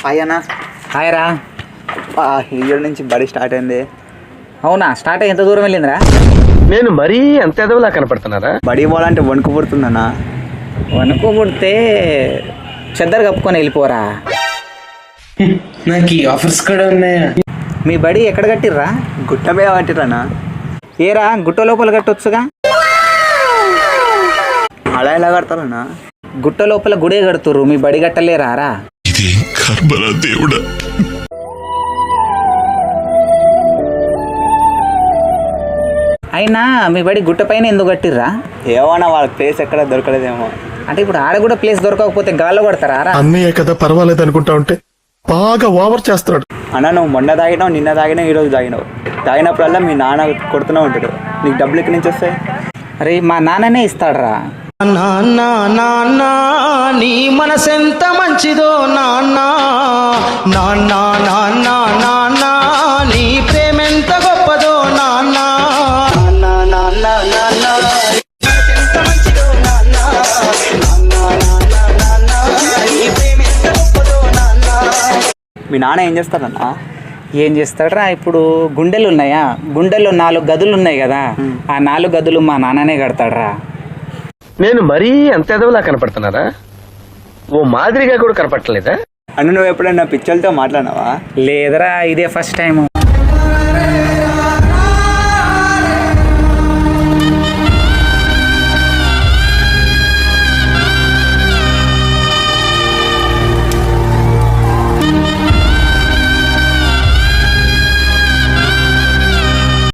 అయ్యనా hi రా. Year నుంచి బడి స్టార్ట్ అయింది. అవునా? స్టార్ట్ అయ్యి ఎంత దూరం వెళ్ళిందిరా? నేను మరీ అంత ఎదవలా కనపడుతున్నారా? బడి పోవాలంటే వణుకు పుడుతుందన్నా. వణుకు పుడితే చెద్దరు కప్పుకొని వెళ్ళిపోరా. నాకు ఈ ఆఫర్స్ కూడా ఉన్నాయా? మీ బడి ఎక్కడ కట్టిర్రా? గుట్ట మీద పట్టిరన్నా. ఏరా గుట్ట లోపల కట్టొచ్చుగా. అలా ఎలా కడతారన్నా? గుట్ట లోపల గుడే కడుతుర్రు, మీ బడి కట్టలేరా రా? దేవుడా. అయినా మీ బడి గుట్ట పైన ఎందుకు కట్టిర్రా? ఏమన్నా వాళ్ళ ప్లేస్ ఎక్కడ దొరకలేదేమో. అంటే ఇప్పుడు ఆడ కూడా ప్లేస్ దొరకకపోతే గాల్లో కొడతారా రా? అన్నయ్య కదా పర్వాలేదు అనుకుంటా ఉంటే బాగా ఓవర్ చేస్తున్నాడు. అన్న నువ్వు మొన్న తాగినావు, నిన్న తాగినావు, ఈరోజు తాగినావు. తాగినప్పుడల్లా మీ నాన్న కొడుతూనే ఉంటాడు. నీకు డబ్బులు ఎక్కడి నుంచి వస్తాయి? అరే మా నాన్ననే ఇస్తాడురా. నాన్న నాన్న నీ మనసెంత మంచిదో నాన్న, నాన్న నాన్న నాన్న నీ ప్రేమెంత గొప్పదో నాన్న, నాన్న నాన్న నాన్న ఎంత మంచిదో నాన్న, నాన్న నాన్న నాన్న నీ ప్రేమెంత గొప్పదో నాన్న. మీ నాన్న ఏం చేస్తాడన్నా? ఏం చేస్తాడురా? ఇప్పుడు గుండెలు ఉన్నాయా, గుండెల్లో 4 గదులు ఉన్నాయి కదా, ఆ 4 గదులు మా నాన్ననే కడతాడురా. నేను మరీ అంత ఎదవలా కనపడుతున్నారా? ఓ మాదిరిగా కూడా కనపడలేదా? అన్న నువ్వు ఎప్పుడైనా పిచ్చలతో మాట్లాడినావా? లేదరా, ఇదే ఫస్ట్ టైం.